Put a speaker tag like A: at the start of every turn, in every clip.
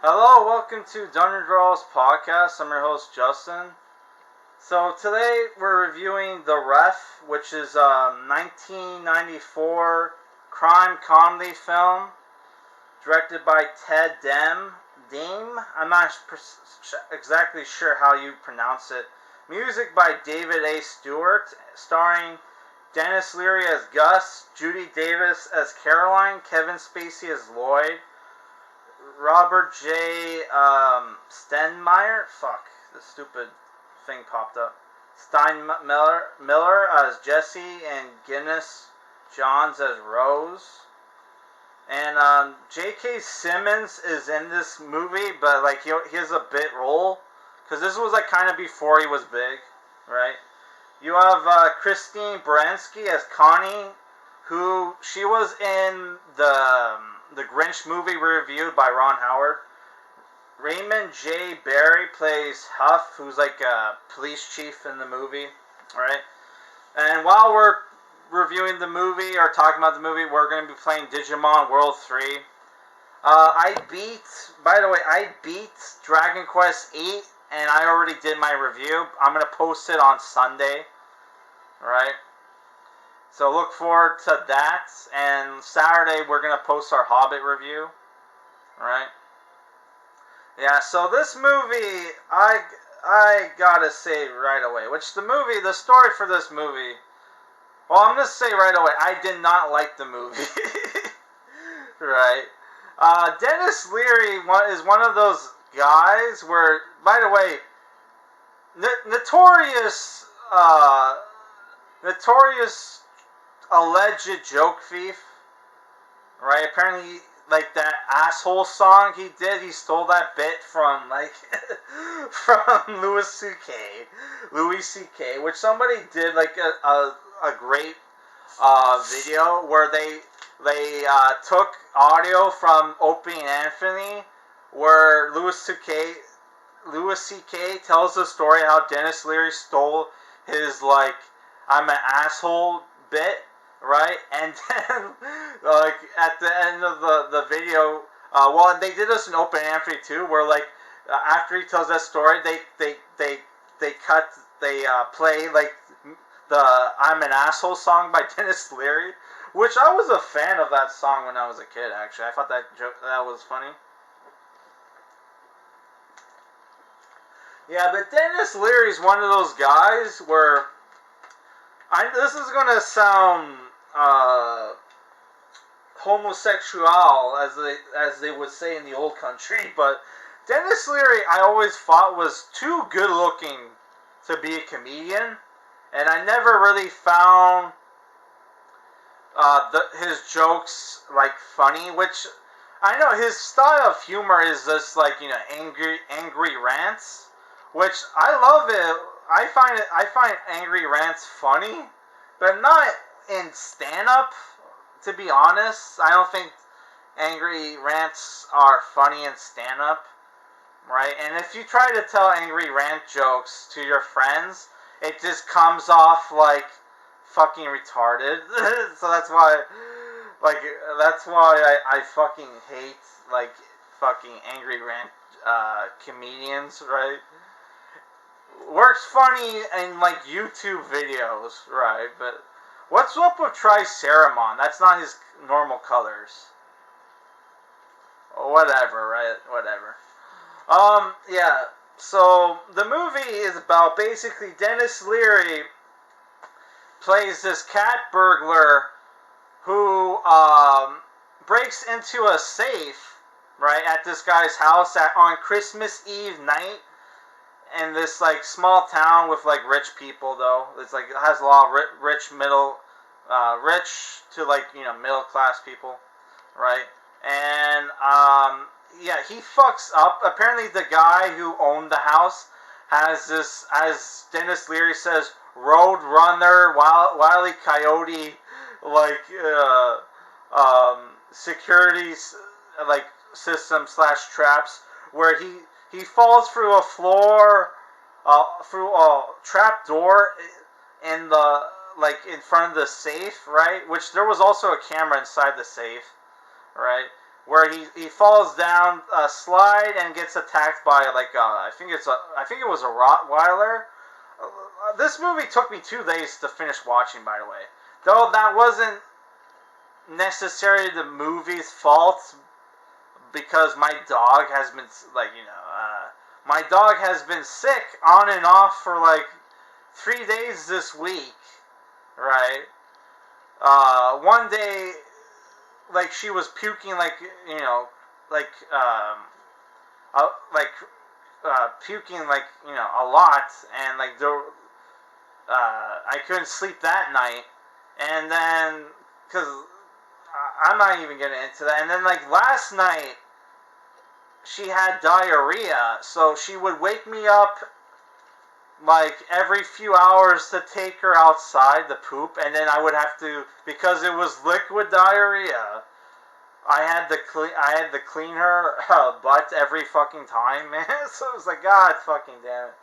A: Hello, welcome to Dungeon Draws Podcast. I'm your host, Justin. So today we're reviewing The Ref, which is a 1994 crime comedy film directed by Ted Demme. I'm not exactly sure how you pronounce it. Music by David A. Stewart, starring Denis Leary as Gus, Judy Davis as Caroline, Kevin Spacey as Lloyd, Robert J. Stenmeyer. Fuck, the stupid thing popped up. Miller as Jesse, and Guinness Johns as Rose. And J.K. Simmons is in this movie, but like he has a bit role because this was like kind of before he was big, right? You have Christine Baranski as Connie, who she was in the Grinch movie reviewed by Ron Howard. Raymond J. Barry plays Huff, who's like a police chief in the movie, right? And while we're reviewing the movie or talking about the movie, we're going to be playing Digimon World 3. I beat Dragon Quest 8, and I already did my review. I'm going to post it on Sunday, right? So look forward to that. And Saturday we're going to post our Hobbit review. Right? Yeah, so this movie, I gotta say right away, the story for this movie, well, I'm going to say right away, I did not like the movie. Right? Denis Leary is one of those guys where, by the way, notorious alleged joke thief, right? Apparently, like that asshole song he did, he stole that bit from from Louis C.K., which somebody did like a great video where they took audio from Opie and Anthony, where Louis C.K. tells the story how Denis Leary stole his like I'm an asshole bit, right? And then, like, at the end of the video, well, they did this in Open Anthony too, where, like, after he tells that story, they play, like, the I'm an Asshole song by Denis Leary, which I was a fan of that song when I was a kid, actually. I thought that was funny. Yeah, but Denis Leary's one of those guys where this is gonna sound homosexual, as they would say in the old country, but Denis Leary I always thought was too good looking to be a comedian, and I never really found his jokes like funny, which I know his style of humor is just like, you know, angry rants, which I love it. I find angry rants funny, but not in stand-up, to be honest. I don't think angry rants are funny in stand-up, right? And if you try to tell angry rant jokes to your friends, it just comes off like fucking retarded. So that's why I fucking hate, like, fucking angry rant comedians, right? Works funny in, like, YouTube videos, right? But what's up with Triceramon? That's not his normal colors. Whatever, right? Whatever. Yeah. So the movie is about basically Denis Leary plays this cat burglar who breaks into a safe, right, at this guy's house on Christmas Eve night. In this, like, small town with, like, rich people, though. It's, like, it has a lot of rich to, like, you know, middle-class people, right? And, yeah, he fucks up. Apparently the guy who owned the house has this, as Denis Leary says, roadrunner, Wile E. Coyote, like, security, like, system / traps, where he falls through a floor, through a trap door in the, like, in front of the safe, right? Which there was also a camera inside the safe, right? where he falls down a slide and gets attacked by like I think it was a Rottweiler. This movie took me 2 days to finish watching, by the way. Though that wasn't necessarily the movie's fault, because my dog has been my dog has been sick on and off for like 3 days this week, right? One day, like she was puking, like like uh, like puking, like a lot, and like I couldn't sleep that night, and then because I'm not even getting into that, and then like last night she had diarrhea, so she would wake me up like every few hours to take her outside to poop, and then I would have to, because it was liquid diarrhea, I had to clean her butt every fucking time, man. So it was like, God fucking damn it.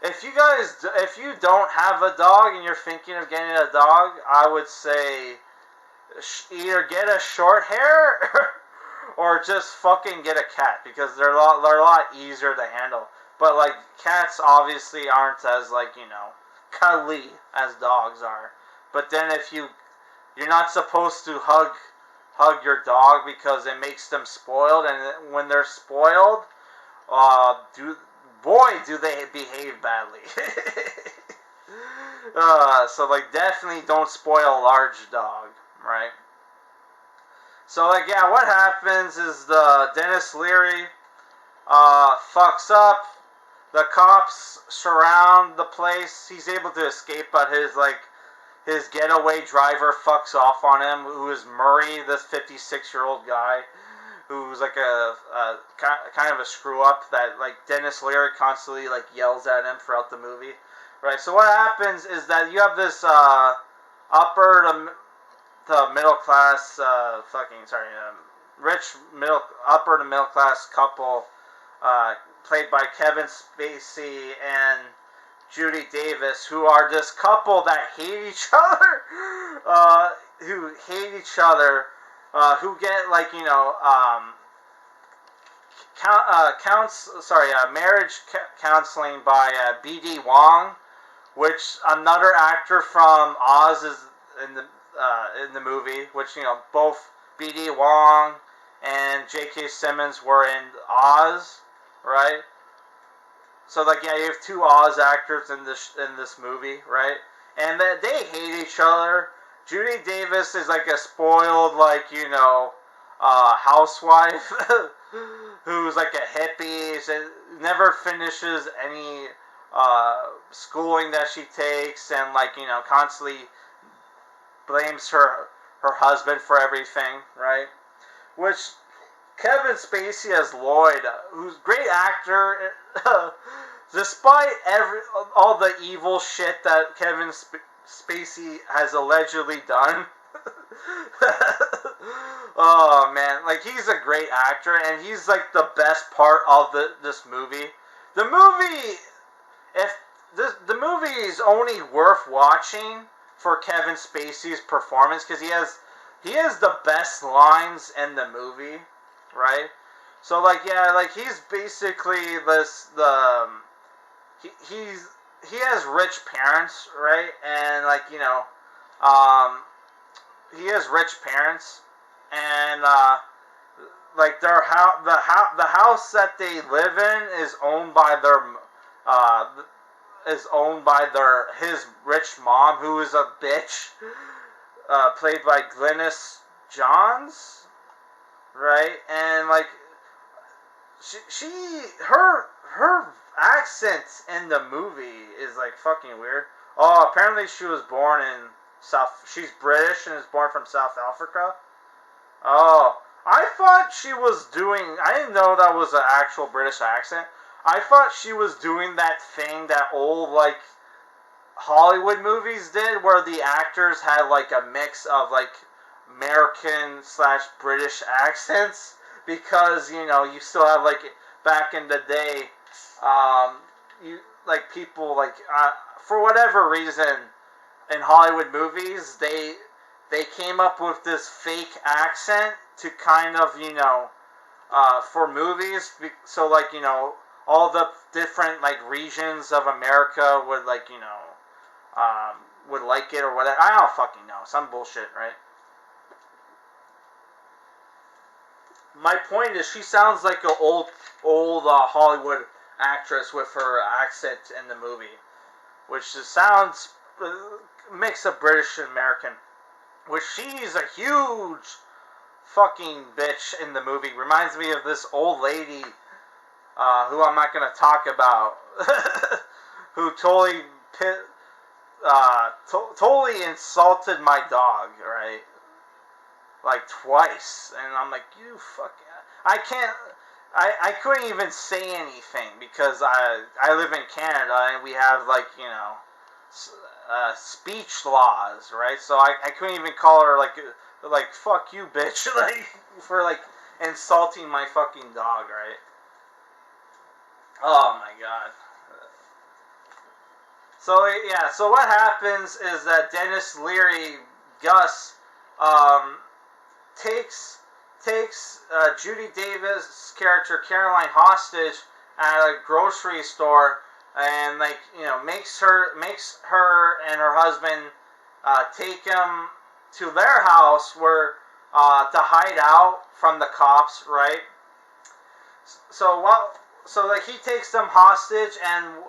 A: If you don't have a dog and you're thinking of getting a dog, I would say either get a short hair or just fucking get a cat, because they're a lot easier to handle. But like cats obviously aren't as like cuddly as dogs are. But then if you're not supposed to hug your dog because it makes them spoiled, and when they're spoiled, do they behave badly. So like definitely don't spoil a large dog, right? So like yeah, what happens is the Denis Leary fucks up. The cops surround the place. He's able to escape, but his getaway driver fucks off on him, who is Murray, this 56-year-old guy, who's like a kind of a screw up that like Denis Leary constantly like yells at him throughout the movie, right? So what happens is that you have this upper to middle class upper to middle class couple, played by Kevin Spacey and Judy Davis, who are this couple that hate each other, who get like marriage counseling by B.D. Wong, which another actor from Oz is in the movie, which both B.D. Wong and J.K. Simmons were in Oz, right? So like yeah, you have two Oz actors in this movie, right? And they hate each other. Judy Davis is like a spoiled housewife who's like a hippie, never finishes any schooling that she takes, and constantly blames her husband for everything, right? Which Kevin Spacey as Lloyd, who's a great actor, despite all the evil shit that Kevin Spacey has allegedly done. Oh man, like he's a great actor, and he's like the best part of this movie. The movie, the movie is only worth watching for Kevin Spacey's performance, because he has the best lines in the movie, right? So like yeah, like he's basically he has rich parents, right? And he has rich parents, and like the house that they live in is owned by his rich mom, who is a bitch, played by Glynis Johns, right? And like her accent in the movie is like fucking weird. Oh, apparently she's British and is born from South Africa. Oh, I didn't know that was an actual British accent. I thought she was doing that thing that old like Hollywood movies did, where the actors had like a mix of like American / British accents, because you still have like back in the day, people for whatever reason in Hollywood movies they came up with this fake accent to kind of, for movies, so like, all the different like regions of America would like, would like it or whatever. I don't fucking know. Some bullshit, right? My point is, she sounds like an old Hollywood actress with her accent in the movie, which just sounds mix of British and American. Which she's a huge fucking bitch in the movie. Reminds me of this old lady who I'm not gonna talk about, who totally totally insulted my dog, right? Like twice, and I'm like, you fucking. I couldn't even say anything because I live in Canada and we have like speech laws, right? So I couldn't even call her like fuck you bitch like for like insulting my fucking dog, right? Oh my god. So yeah, so what happens is that Denis Leary, Gus, takes Judy Davis' character Caroline hostage at a grocery store, and like makes her and her husband take him to their house where to hide out from the cops, right? So like he takes them hostage, and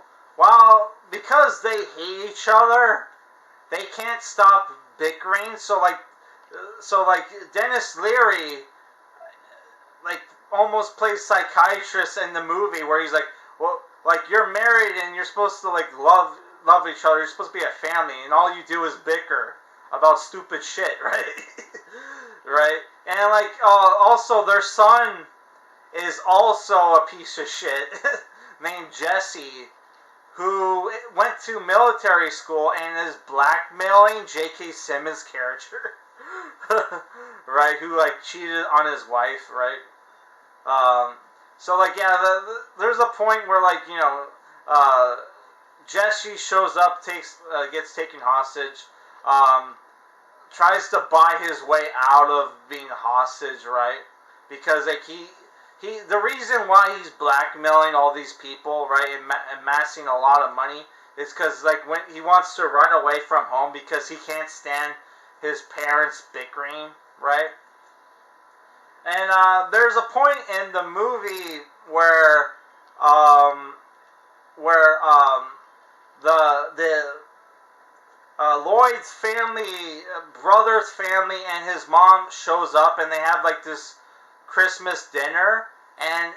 A: because they hate each other, they can't stop bickering. So like Denis Leary like almost plays psychiatrist in the movie, where he's like, well, like you're married and you're supposed to like love each other. You're supposed to be a family, and all you do is bicker about stupid shit, right? Right? And like also their son is also a piece of shit named Jesse, who went to military school and is blackmailing J.K. Simmons' character. Right, who like cheated on his wife, right? So like yeah, there's a point where like Jesse shows up, gets taken hostage, tries to buy his way out of being a hostage, right? Because like the reason why he's blackmailing all these people, right, and amassing a lot of money is because like when he wants to run away from home because he can't stand his parents bickering, right? And there's a point in the movie where the Lloyd's family, brother's family, and his mom shows up, and they have like this Christmas dinner. And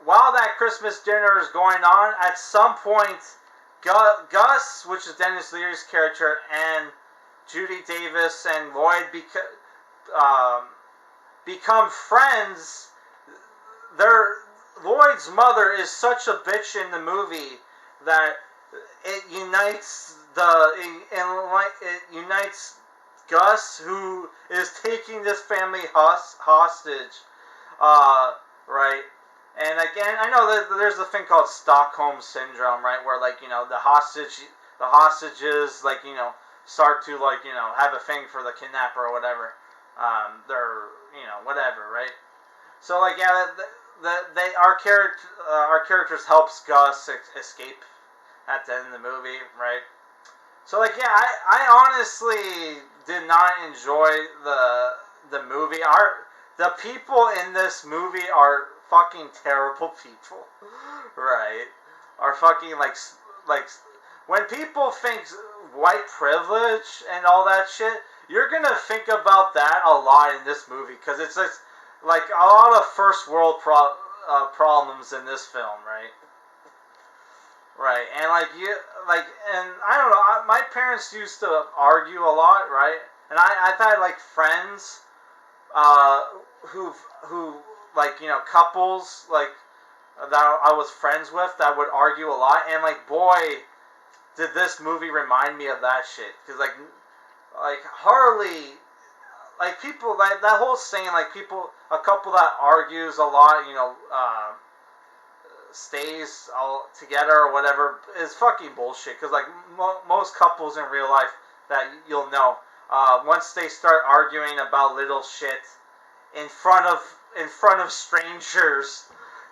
A: while that Christmas dinner is going on, at some point, Gus, which is Denis Leary's character, and Judy Davis and Lloyd become friends. Lloyd's mother is such a bitch in the movie that it unites Gus, who is taking this family hostage, right? And again, I know that there's a thing called Stockholm syndrome, right, where like the hostages like start to like have a thing for the kidnapper or whatever. They're whatever, right? So like yeah, our characters helps Gus escape at the end of the movie, right? So like yeah, I honestly did not enjoy the movie. The people in this movie are fucking terrible people, right? Are fucking like when people think white privilege and all that shit, you're gonna think about that a lot in this movie, because it's just like a lot of first world problems in this film, right? Right, and and I don't know. My parents used to argue a lot, right? And I've had like friends, who like couples like that I was friends with that would argue a lot, and like boy, did this movie remind me of that shit, because like Harley, like people like that whole saying, like a couple that argues a lot, stays all together or whatever, is fucking bullshit. Because like most couples in real life that you'll know, once they start arguing about little shit, in front of strangers,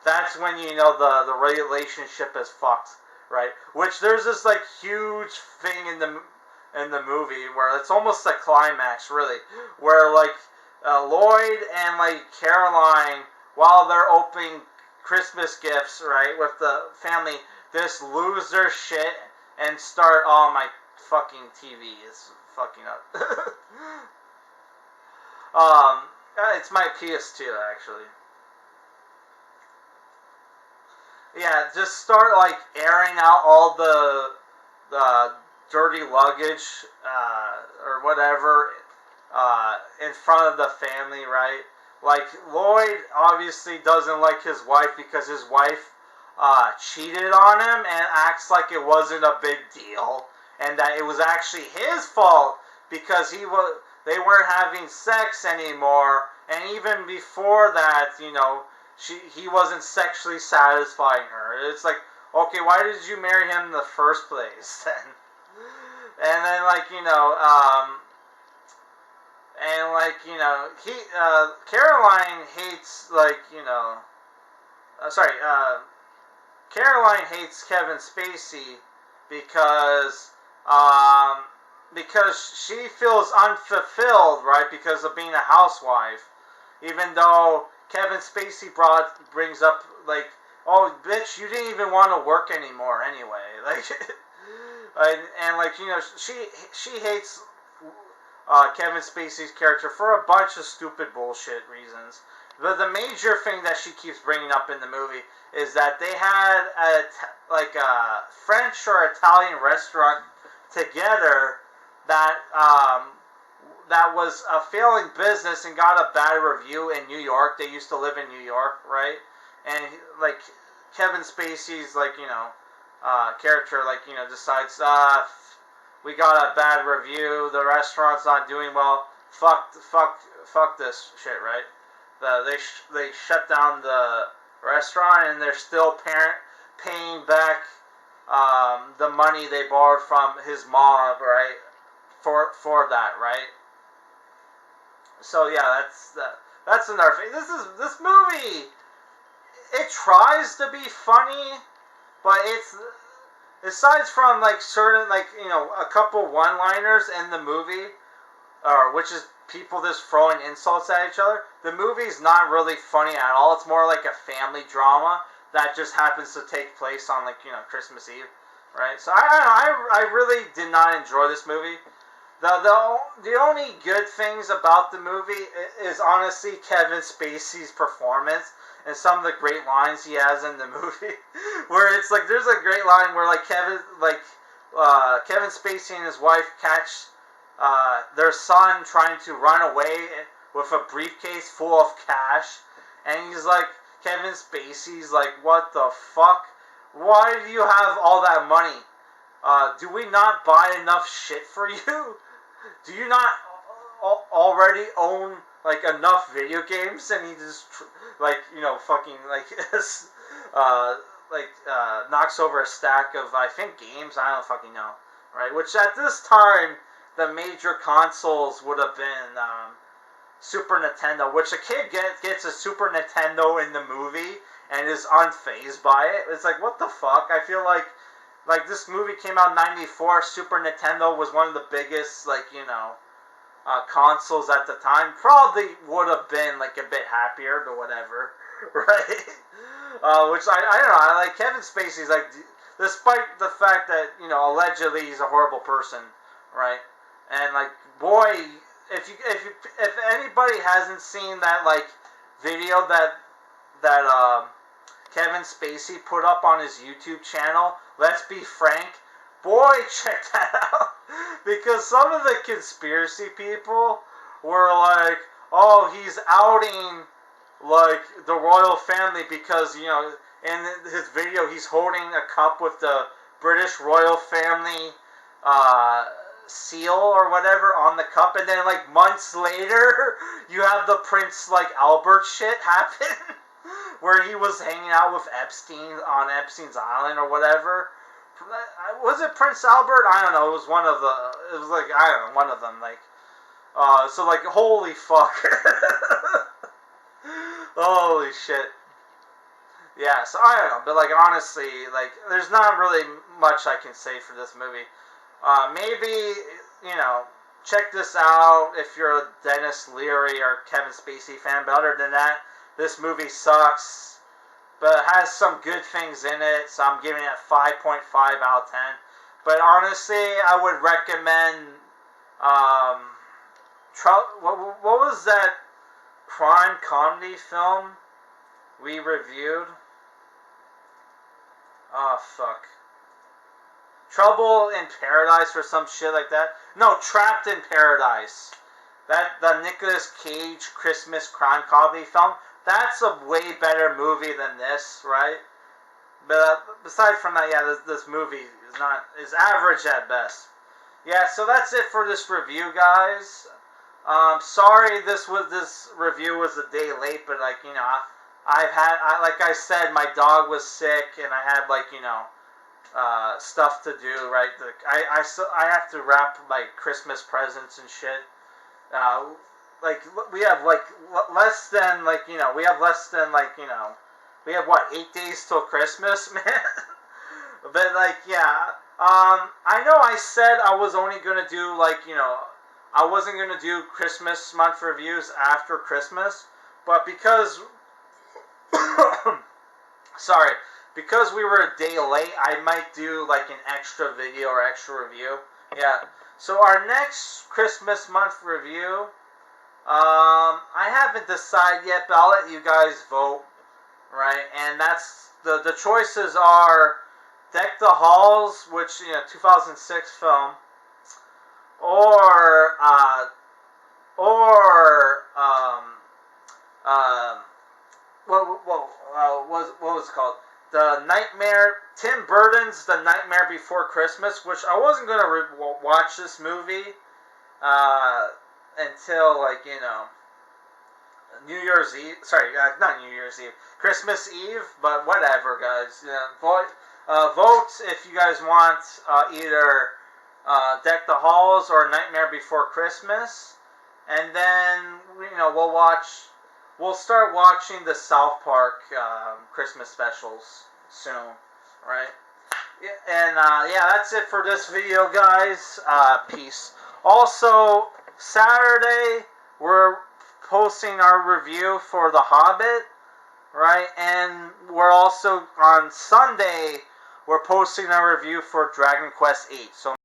A: that's when you know the relationship is fucked, right? Which there's this like huge thing in the movie where it's almost a climax, really, where like Lloyd and like Caroline, while they're opening Christmas gifts, right, with the family, just lose their shit and start, oh, my fucking TV is fucking up. It's my PS2 actually. Yeah, just start like airing out all the dirty luggage or whatever in front of the family, right? Like Lloyd obviously doesn't like his wife because his wife cheated on him and acts like it wasn't a big deal and that it was actually his fault because they weren't having sex anymore, and even before that, you know, he wasn't sexually satisfying her. It's like, okay, why did you marry him in the first place then? And then, like, you know, and like, you know, Caroline hates, like, you know, Caroline hates Kevin Spacey because, because she feels unfulfilled, right, because of being a housewife, even though Kevin Spacey brings up, like, oh, bitch, you didn't even want to work anymore anyway. Like, and like, you know, she hates Kevin Spacey's character for a bunch of stupid bullshit reasons. But the major thing that she keeps bringing up in the movie is that they had a French or Italian restaurant together that that was a failing business and got a bad review in New York. They used to live in New York, right? And like Kevin Spacey's like, you know, character, like, you know, decides, we got a bad review, the restaurant's not doing well, fuck this shit, right? They shut down the restaurant and they're still paying back the money they borrowed from his mom, right? For that, right? So yeah, that's another thing. This movie. It tries to be funny, but it's, aside from like certain, like, you know, a couple one-liners in the movie, or which is people just throwing insults at each other, the movie's not really funny at all. It's more like a family drama that just happens to take place on, like, you know, Christmas Eve, right? So I really did not enjoy this movie. The only good things about the movie is honestly Kevin Spacey's performance and some of the great lines he has in the movie. Where it's like, there's a great line where like Kevin Spacey and his wife catch their son trying to run away with a briefcase full of cash, and he's like, Kevin Spacey's like, what the fuck? Why do you have all that money? Do we not buy enough shit for you? Do you not already own like enough video games? And he just like, you know, fucking like knocks over a stack of, I think, games. I don't fucking know, right? Which at this time the major consoles would have been Super Nintendo, which a kid gets a Super Nintendo in the movie and is unfazed by it. It's like, what the fuck? I feel like this movie came out in '94. Super Nintendo was one of the biggest, like, you know, consoles at the time. Probably would have been like a bit happier, but whatever, right? Which I don't know. I like Kevin Spacey's like, despite the fact that, you know, allegedly he's a horrible person, right? And like, boy, if anybody hasn't seen that like video that Kevin Spacey put up on his YouTube channel, Let's Be Frank, boy, check that out. Because some of the conspiracy people were like, oh, he's outing like the royal family because, you know, in his video he's holding a cup with the British royal family seal or whatever on the cup, and then like months later you have the Prince like Albert shit happen where he was hanging out with Epstein on Epstein's Island or whatever. Was it Prince Albert? I don't know. It was one of the. It was like, I don't know, one of them. Like, so like, holy fuck. Holy shit. Yeah, so I don't know, but like honestly, like there's not really much I can say for this movie. Maybe check this out if you're a Denis Leary or Kevin Spacey fan. But other than that, this movie sucks. But it has some good things in it, so I'm giving it a 5.5 out of 10. But honestly, I would recommend. What was that crime comedy film we reviewed? Oh, fuck. Trouble in Paradise or some shit like that. No, Trapped in Paradise. The Nicolas Cage Christmas crime comedy film. That's a way better movie than this, right? But aside from that, yeah, this movie is average at best. Yeah, so that's it for this review, guys. Sorry this review was a day late, but like like I said, my dog was sick and I had stuff to do. Right, I have to wrap like Christmas presents and shit. Like we have less than we have what 8 days till Christmas, man. But like yeah, I know I said I was only gonna do I wasn't gonna do Christmas month reviews after Christmas, but because sorry, because we were a day late, I might do like an extra video or extra review. Yeah. So our next Christmas month review, I haven't decided yet, but I'll let you guys vote. Right, and that's the choices are Deck the Halls, which 2006 film, or what was it called? The Nightmare, Tim Burton's The Nightmare Before Christmas, which I wasn't gonna watch this movie until New Year's Eve. Sorry, not New Year's Eve. Christmas Eve. But whatever, guys. Vote if you guys want either Deck the Halls or Nightmare Before Christmas, and then We'll start watching the South Park Christmas specials soon, right? And yeah, that's it for this video, guys. Peace. Also, Saturday we're posting our review for The Hobbit, right? And we're also on Sunday we're posting our review for Dragon Quest VIII. So